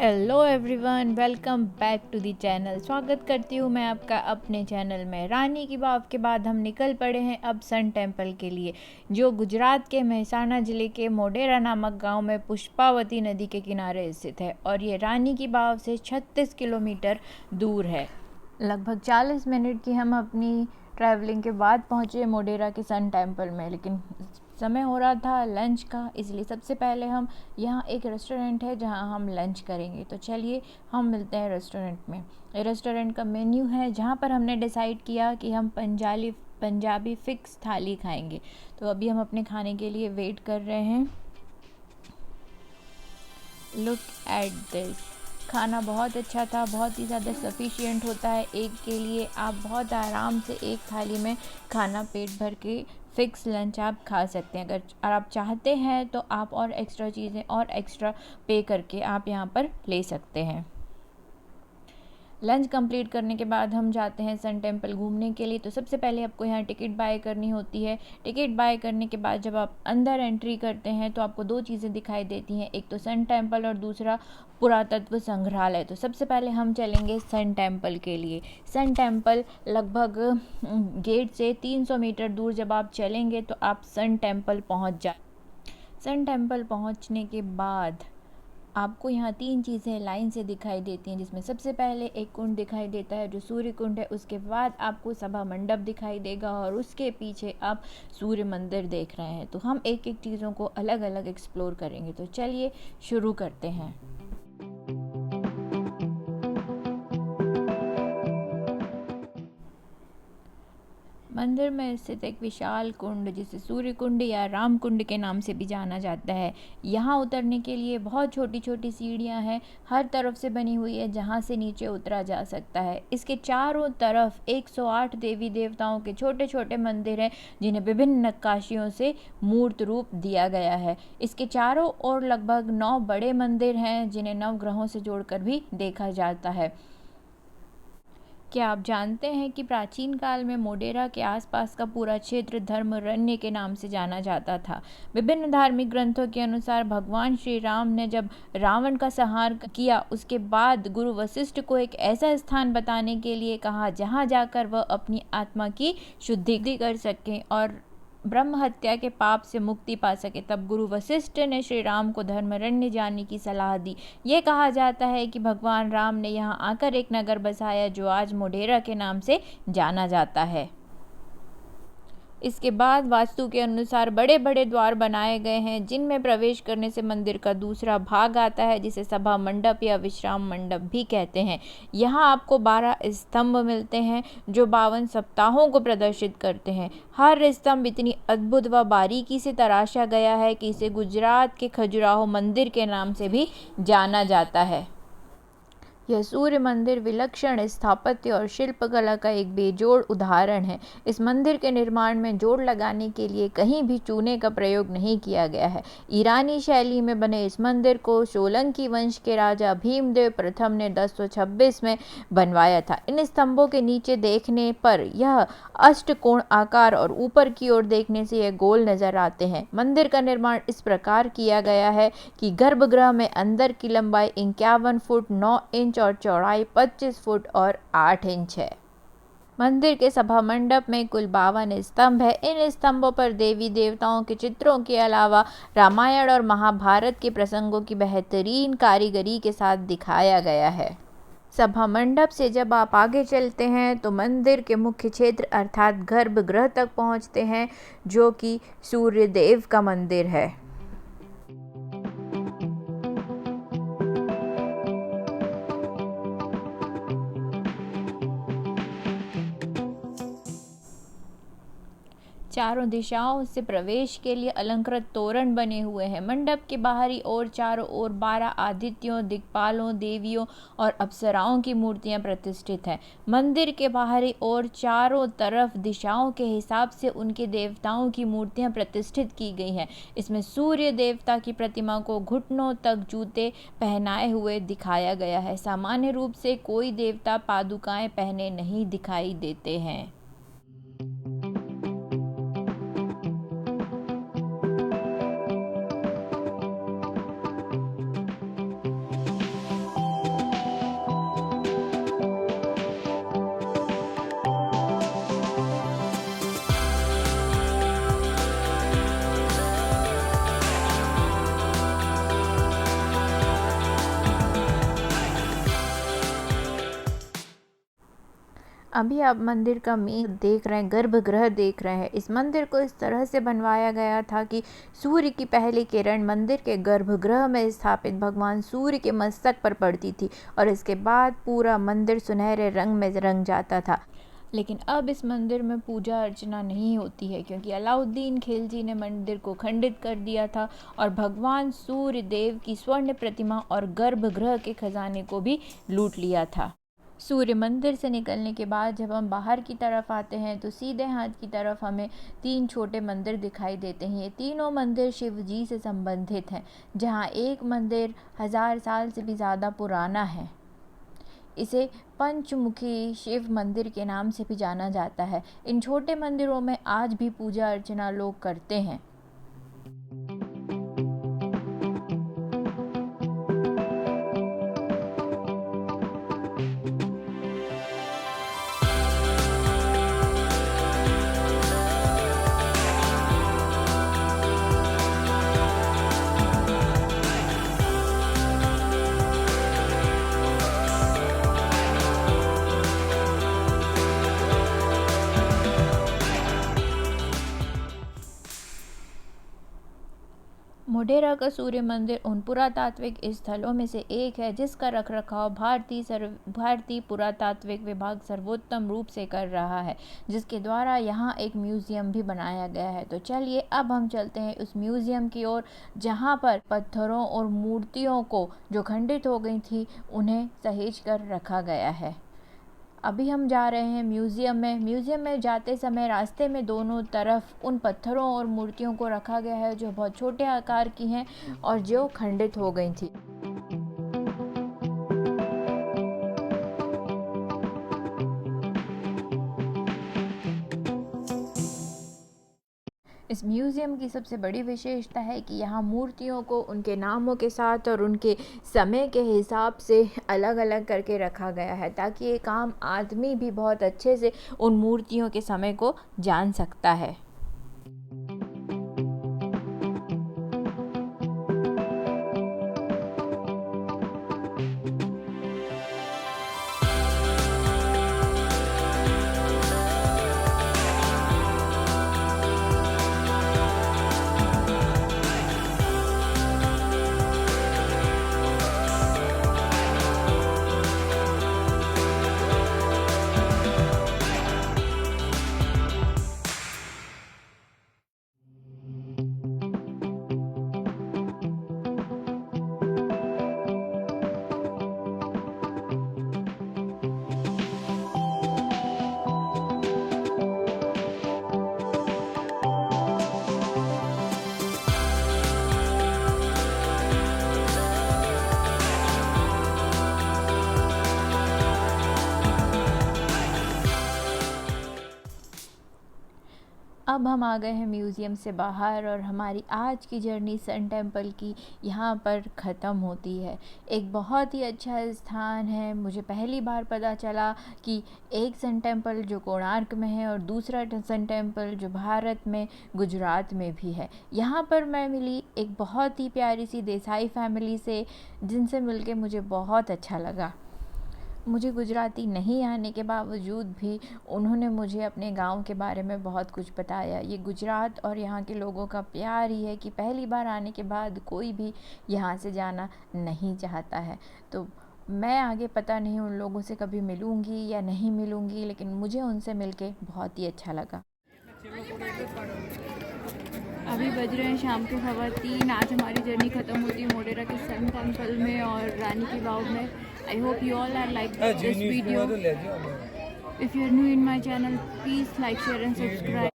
Hello everyone, welcome back to the channel. स्वागत करती हूँ मैं आपका अपने चैनल में। रानी की वाव के बाद हम निकल पड़े हैं अब सन टेम्पल के लिए, जो गुजरात के मेहसाणा ज़िले के मोढेरा नामक गांव में पुष्पावती नदी के किनारे स्थित है और ये रानी की वाव से 36 किलोमीटर दूर है। लगभग 40 मिनट की हम अपनी ट्रैवलिंग के बाद पहुँचे मोढेरा के सन टेम्पल में, लेकिन समय हो रहा था लंच का, इसलिए सबसे पहले हम यहाँ एक रेस्टोरेंट है जहाँ हम लंच करेंगे। तो चलिए हम मिलते हैं रेस्टोरेंट में। ये रेस्टोरेंट का मेन्यू है जहाँ पर हमने डिसाइड किया कि हम पंजाबी फिक्स थाली खाएंगे। तो अभी हम अपने खाने के लिए वेट कर रहे हैं। Look at this. खाना बहुत अच्छा था, बहुत ही ज़्यादा सफिशिएंट होता है एक के लिए। आप बहुत आराम से एक थाली में खाना पेट भर के फिक्स लंच आप खा सकते हैं। अगर आप चाहते हैं तो आप और एक्स्ट्रा चीज़ें और एक्स्ट्रा पे करके आप यहाँ पर ले सकते हैं। लंच कंप्लीट करने के बाद हम जाते हैं सन टेम्पल घूमने के लिए। तो सबसे पहले आपको यहाँ टिकट बाय करनी होती है। टिकट बाय करने के बाद जब आप अंदर एंट्री करते हैं तो आपको दो चीज़ें दिखाई देती हैं, एक तो सन टेम्पल और दूसरा पुरातत्व संग्रहालय। तो सबसे पहले हम चलेंगे सन टेम्पल के लिए। सन टेम्पल लगभग गेट से 300 मीटर दूर जब आप चलेंगे तो आप सन टेम्पल पहुँच सन टेम्पल पहुँचने के बाद आपको यहाँ तीन चीज़ें लाइन से दिखाई देती हैं, जिसमें सबसे पहले एक कुंड दिखाई देता है जो सूर्य कुंड है। उसके बाद आपको सभा मंडप दिखाई देगा और उसके पीछे आप सूर्य मंदिर देख रहे हैं। तो हम एक एक चीज़ों को अलग अलग एक्सप्लोर करेंगे। तो चलिए शुरू करते हैं। मंदिर में स्थित एक विशाल कुंड, जिसे सूर्य कुंड या राम कुंड के नाम से भी जाना जाता है। यहाँ उतरने के लिए बहुत छोटी छोटी सीढ़ियाँ हैं, हर तरफ से बनी हुई है, जहाँ से नीचे उतरा जा सकता है। इसके चारों तरफ 108 देवी देवताओं के छोटे छोटे मंदिर हैं, जिन्हें विभिन्न नक्काशियों से मूर्त रूप दिया गया है। इसके चारों ओर लगभग 9 बड़े मंदिर हैं, जिन्हें नवग्रहों से जोड़कर भी देखा जाता है। क्या आप जानते हैं कि प्राचीन काल में मोढेरा के आसपास का पूरा क्षेत्र धर्मरण्य के नाम से जाना जाता था। विभिन्न धार्मिक ग्रंथों के अनुसार भगवान श्री राम ने जब रावण का संहार किया, उसके बाद गुरु वशिष्ठ को एक ऐसा स्थान बताने के लिए कहा जहां जाकर वह अपनी आत्मा की शुद्धि कर सकें और ब्रह्म हत्या के पाप से मुक्ति पा सके। तब गुरु वशिष्ठ ने श्री राम को धर्मरण्य जाने की सलाह दी। ये कहा जाता है कि भगवान राम ने यहाँ आकर एक नगर बसाया जो आज मोढेरा के नाम से जाना जाता है। इसके बाद वास्तु के अनुसार बड़े बड़े द्वार बनाए गए हैं, जिनमें प्रवेश करने से मंदिर का दूसरा भाग आता है, जिसे सभा मंडप या विश्राम मंडप भी कहते हैं। यहाँ आपको 12 स्तंभ मिलते हैं जो 52 सप्ताहों को प्रदर्शित करते हैं। हर स्तंभ इतनी अद्भुत व बारीकी से तराशा गया है कि इसे गुजरात के खजुराहो मंदिर के नाम से भी जाना जाता है। यह सूर्य मंदिर विलक्षण स्थापत्य और शिल्पकला का एक बेजोड़ उदाहरण है। इस मंदिर के निर्माण में जोड़ लगाने के लिए कहीं भी चूने का प्रयोग नहीं किया गया है। ईरानी शैली में बने इस मंदिर को सोलंकी वंश के राजा भीमदेव प्रथम ने 1026 में बनवाया था। इन स्तंभों के नीचे देखने पर यह अष्टकोण आकार और ऊपर की ओर देखने से यह गोल नजर आते हैं। मंदिर का निर्माण इस प्रकार किया गया है कि गर्भगृह में अंदर की लंबाई 51 फुट 9 इंच और चौड़ाई 25 फुट और 8 इंच है। मंदिर के सभा मंडप में कुल 52 स्तंभ है। इन स्तंभों पर देवी देवताओं के चित्रों के अलावा रामायण और महाभारत के प्रसंगों की बेहतरीन कारीगरी के साथ दिखाया गया है। सभा मंडप से जब आप आगे चलते हैं तो मंदिर के मुख्य क्षेत्र अर्थात गर्भगृह तक पहुंचते हैं, जो कि सूर्यदेव का मंदिर है। चारों दिशाओं से प्रवेश के लिए अलंकृत तोरण बने हुए हैं। मंडप के बाहरी ओर चारों ओर 12 आदित्यों, दिक्पालों, देवियों और अप्सराओं की मूर्तियां प्रतिष्ठित हैं। मंदिर के बाहरी ओर चारों तरफ दिशाओं के हिसाब से उनके देवताओं की मूर्तियां प्रतिष्ठित की गई हैं। इसमें सूर्य देवता की प्रतिमा को घुटनों तक जूते पहनाए हुए दिखाया गया है। सामान्य रूप से कोई देवता पादुकाएं पहने नहीं दिखाई देते हैं। अभी आप मंदिर का मेन देख रहे हैं, गर्भगृह देख रहे हैं। इस मंदिर को इस तरह से बनवाया गया था कि सूर्य की पहली किरण मंदिर के गर्भगृह में स्थापित भगवान सूर्य के मस्तक पर पड़ती थी और इसके बाद पूरा मंदिर सुनहरे रंग में रंग जाता था। लेकिन अब इस मंदिर में पूजा अर्चना नहीं होती है क्योंकि अलाउद्दीन खिलजी ने मंदिर को खंडित कर दिया था और भगवान सूर्य देव की स्वर्ण प्रतिमा और गर्भगृह के खजाने को भी लूट लिया था। सूर्य मंदिर से निकलने के बाद जब हम बाहर की तरफ आते हैं तो सीधे हाथ की तरफ हमें 3 छोटे मंदिर दिखाई देते हैं। ये तीनों मंदिर शिव जी से संबंधित हैं, जहाँ एक मंदिर 1000 साल से भी ज़्यादा पुराना है। इसे पंचमुखी शिव मंदिर के नाम से भी जाना जाता है। इन छोटे मंदिरों में आज भी पूजा अर्चना लोग करते हैं। मोढेरा का सूर्य मंदिर उन पुरातात्विक स्थलों में से एक है जिसका रखरखाव भारतीय पुरातात्विक विभाग सर्वोत्तम रूप से कर रहा है, जिसके द्वारा यहाँ एक म्यूज़ियम भी बनाया गया है। तो चलिए अब हम चलते हैं उस म्यूज़ियम की ओर, जहाँ पर पत्थरों और मूर्तियों को जो खंडित हो गई थी उन्हें सहेज कर रखा गया है। अभी हम जा रहे हैं म्यूज़ियम में। म्यूज़ियम में जाते समय रास्ते में दोनों तरफ उन पत्थरों और मूर्तियों को रखा गया है जो बहुत छोटे आकार की हैं और जो खंडित हो गई थी। इस म्यूज़ियम की सबसे बड़ी विशेषता है कि यहाँ मूर्तियों को उनके नामों के साथ और उनके समय के हिसाब से अलग अलग करके रखा गया है, ताकि एक आम आदमी भी बहुत अच्छे से उन मूर्तियों के समय को जान सकता है। अब हम आ गए हैं म्यूज़ियम से बाहर और हमारी आज की जर्नी सन टेम्पल की यहाँ पर ख़त्म होती है। एक बहुत ही अच्छा स्थान है। मुझे पहली बार पता चला कि एक सन टेम्पल जो कोणार्क में है और दूसरा सन टेम्पल जो भारत में गुजरात में भी है। यहाँ पर मैं मिली एक बहुत ही प्यारी सी देसाई फैमिली से, जिनसे मिलके मुझे बहुत अच्छा लगा। मुझे गुजराती नहीं आने के बावजूद भी उन्होंने मुझे अपने गांव के बारे में बहुत कुछ बताया। ये गुजरात और यहाँ के लोगों का प्यार ही है कि पहली बार आने के बाद कोई भी यहाँ से जाना नहीं चाहता है। तो मैं आगे पता नहीं उन लोगों से कभी मिलूँगी या नहीं मिलूँगी, लेकिन मुझे उनसे मिलके बहुत ही अच्छा लगा। अभी बज रहे हैं शाम के 3:15। आज हमारी जर्नी ख़त्म होती है मोढेरा के सन टेम्पल में और रानी की वाव में। I hope you all are like this video. If you are new in my channel, please like, share and subscribe.